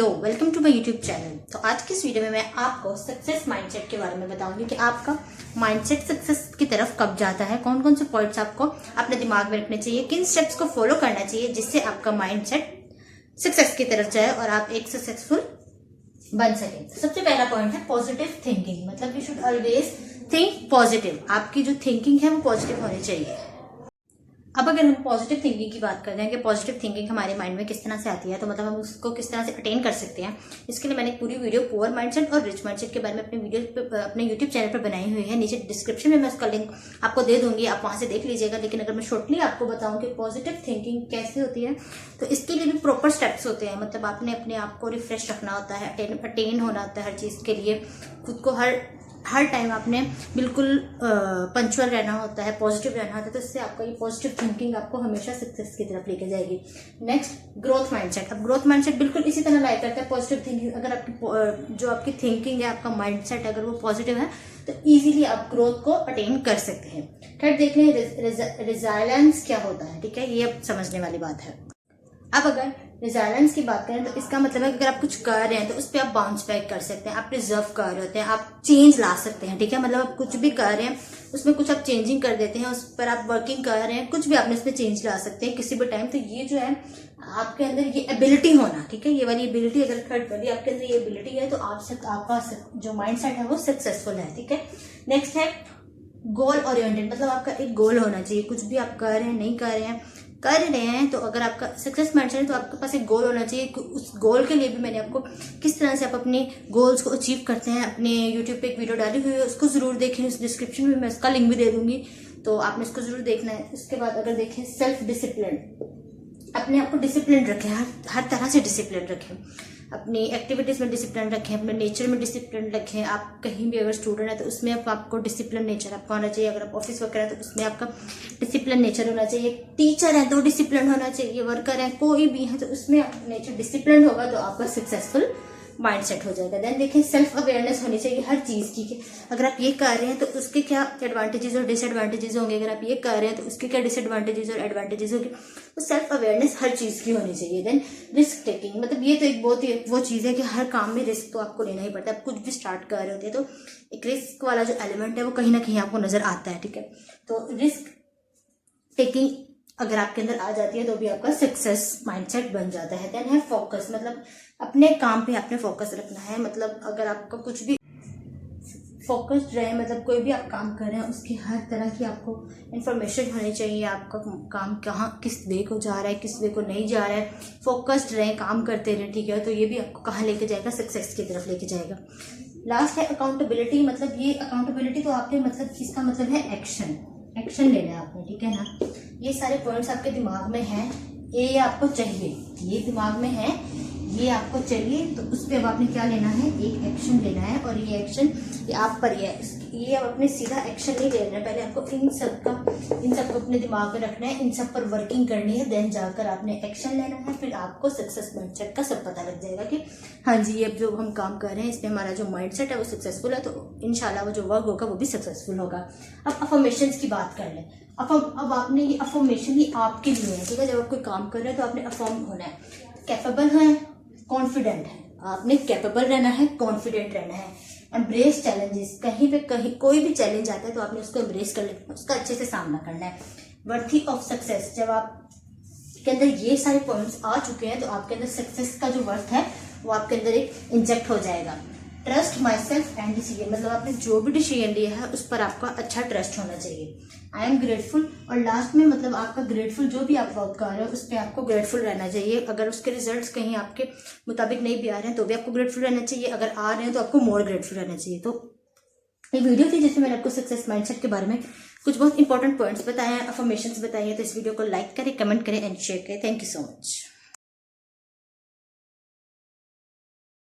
Hello, welcome to my YouTube channel. तो आज की इस वीडियो में मैं आपको सक्सेस माइंडसेट के बारे में बताऊंगी कि आपका माइंडसेट सक्सेस की तरफ कब जाता है, कौन कौन से पॉइंट्स आपको अपने दिमाग में रखने चाहिए, किन स्टेप्स को फॉलो करना चाहिए जिससे आपका माइंडसेट सक्सेस की तरफ जाए और आप एक सक्सेसफुल बन सके। सबसे पहला पॉइंट है पॉजिटिव थिंकिंग। मतलब you should always think positive. आपकी जो थिंकिंग है वो पॉजिटिव होनी चाहिए। अब अगर हम पॉजिटिव थिंकिंग की बात करते हैं कि पॉजिटिव थिंकिंग हमारे माइंड में किस तरह से आती है, तो मतलब हम उसको किस तरह से अटेन कर सकते हैं, इसके लिए मैंने एक पूरी वीडियो पुअर माइंडसेट और रिच माइंडसेट के बारे में अपने यूट्यूब चैनल पर बनाई हुई है। नीचे डिस्क्रिप्शन में मैं उसका लिंक आपको दे दूंगी, आप वहां से देख लीजिएगा। लेकिन अगर मैं शॉर्टली आपको बताऊं कि पॉजिटिव थिंकिंग कैसे होती है, तो इसके लिए भी प्रॉपर स्टेप्स होते हैं। मतलब आपने अपने आप को रिफ्रेश रखना होता है, अटेन होना होता है हर चीज के लिए। खुद को हर टाइम आपने बिल्कुल पंचुअल रहना होता है, पॉजिटिव रहना होता है। तो इससे आपका ये पॉजिटिव थिंकिंग आपको हमेशा सक्सेस की तरफ लेके जाएगी। Next, growth mindset. अब ग्रोथ माइंडसेट बिल्कुल इसी तरह लाइक करता है पॉजिटिव थिंकिंग। अगर आपकी जो आपकी थिंकिंग है, आपका माइंडसेट अगर वो पॉजिटिव है, तो इजीली आप ग्रोथ को अटेन कर सकते हैं। थर्ड देख लें रिजाइलेंस क्या होता है। ठीक है, ये अब समझने वाली बात है। अब अगर रिजाइलेंस की बात करें तो इसका मतलब है कि अगर आप कुछ कर रहे हैं तो उस पर आप बाउंस बैक कर सकते हैं, आप प्रिजर्व कर रहे होते हैं, आप चेंज ला सकते हैं। ठीक है, मतलब आप कुछ भी कर रहे हैं उसमें कुछ आप चेंजिंग कर देते हैं, उस पर आप वर्किंग कर रहे हैं, कुछ भी आपने उसमें चेंज ला सकते हैं किसी भी टाइम। तो ये जो है आपके अंदर ये एबिलिटी होना, ठीक है, ये वाली एबिलिटी अगर थर्ड वाली आपके अंदर ये एबिलिटी है, तो आपका जो माइंड सेट है वो सक्सेसफुल है। ठीक है, नेक्स्ट है गोल ओरिएंटेड। मतलब आपका एक गोल होना चाहिए। कुछ भी आप कर रहे हैं, नहीं कर रहे हैं, तो अगर आपका सक्सेस माइंडसेट है तो आपके पास एक गोल होना चाहिए। उस गोल के लिए भी मैंने आपको किस तरह से आप अपने गोल्स को अचीव करते हैं अपने यूट्यूब पे एक वीडियो डाली हुई है, उसको जरूर देखें। उस डिस्क्रिप्शन में मैं उसका लिंक भी दे दूंगी, तो आपने इसको जरूर देखना है। उसके बाद अगर देखें सेल्फ डिसिप्लिन, अपने आप को डिसिप्लिन रखें, हर तरह से डिसिप्लिन रखें। अपनी एक्टिविटीज में डिसिप्लिन रखें, अपने नेचर में डिसिप्लिन रखें। आप कहीं भी अगर स्टूडेंट है तो उसमें आपको डिसिप्लिन नेचर आपका होना चाहिए। अगर आप ऑफिस वर्कर है तो उसमें आपका डिसिप्लिन नेचर होना चाहिए। टीचर है तो डिसिप्लिन होना चाहिए। वर्कर है, कोई भी है, तो उसमें नेचर डिसिप्लिन होगा तो आपका सक्सेसफुल माइंडसेट हो जाएगा। देन देखें सेल्फ अवेयरनेस होनी चाहिए हर चीज की कि अगर आप ये कर रहे हैं तो उसके क्या एडवांटेजेस और डिसएडवांटेजेस होंगे, अगर आप ये कर रहे हैं तो उसके क्या डिसएडवांटेजेस और एडवांटेजेस होंगे। तो सेल्फ अवेयरनेस हर चीज की होनी चाहिए। Then risk taking. मतलब ये तो एक बहुत ही वो चीज है कि हर काम में रिस्क तो आपको लेना ही पड़ता है। आप कुछ भी स्टार्ट कर रहे होते हैं तो एक रिस्क वाला जो एलिमेंट है वो कहीं ना कहीं आपको नजर आता है। ठीक है, तो रिस्क टेकिंग अगर आपके अंदर आ जाती है तो भी आपका सक्सेस माइंडसेट बन जाता है। देन है फोकस। मतलब अपने काम पे आपने फोकस रखना है। मतलब अगर आपका कुछ भी फोकस्ड रहे, मतलब कोई भी आप काम कर रहे हैं उसकी हर तरह की आपको इंफॉर्मेशन होनी चाहिए। आपका काम कहाँ किस वे को जा रहा है, किस वे को नहीं जा रहा है। फोकस्ड रहे, काम करते रहे। ठीक है, तो ये भी आपको कहाँ लेके जाएगा, सक्सेस की तरफ लेके जाएगा। लास्ट है अकाउंटेबिलिटी। मतलब ये अकाउंटेबिलिटी तो आपने मतलब इसका मतलब है एक्शन लेना है आपने। ठीक है ना, ये सारे पॉइंट्स आपके दिमाग में हैं, ये आपको चाहिए, ये दिमाग में है, ये आपको चाहिए। तो उस पर अब आपने क्या लेना है, एक एक्शन लेना है। और ये एक्शन ये आप पर ही है, ये अब अपने सीधा एक्शन नहीं लेना है। पहले आपको इन सबको अपने दिमाग में रखना है, इन सब पर वर्किंग करनी है। देन जाकर आपने एक्शन लेना है। फिर आपको सक्सेस माइंडसेट का सब पता लग जाएगा कि हाँ जी, ये जो हम काम कर रहे हैं इसमें हमारा जो माइंडसेट है वो सक्सेसफुल है, तो इंशाल्लाह वो जो वर्क होगा वो भी सक्सेसफुल होगा। अब अफर्मेशंस की बात कर लें। अब आपने ये अफर्मेशन ही आपके लिए है। ठीक है, जब आप कोई काम कर रहे हैं तो आपने अफर्म होना है, कैपेबल है, कॉन्फिडेंट है। आपने कैपेबल रहना है, कॉन्फिडेंट रहना है। Embrace challenges. कहीं कोई भी चैलेंज आता है तो आपने उसको एम्ब्रेस कर लेना, उसका अच्छे से सामना करना है। Worthy of success. जब आप के अंदर ये सारे पॉइंट्स आ चुके हैं तो आपके अंदर सक्सेस का जो वर्थ है वो आपके अंदर एक इंजेक्ट हो जाएगा। Trust my self and decision. मतलब आपने जो भी डिसीजन लिया है उस पर आपका अच्छा ट्रस्ट होना चाहिए। I am grateful. और लास्ट में मतलब आपका ग्रेटफुल, जो भी आप वर्क कर रहे हो उस पर आपको ग्रेटफुल रहना चाहिए। अगर उसके रिजल्ट्स कहीं आपके मुताबिक नहीं भी आ रहे हैं तो भी आपको ग्रेटफुल रहना चाहिए, अगर आ रहे हैं तो आपको मोर ग्रेटफुल रहना चाहिए। तो ये वीडियो थी जिसमें मैंने आपको सक्सेस माइंडसेट के बारे में कुछ बहुत इंपॉर्टेंट पॉइंट्स बताए हैं, अफर्मेशंस बताई हैं। तो इस वीडियो को लाइक करें, कमेंट करें एंड शेयर करें। Thank you so much.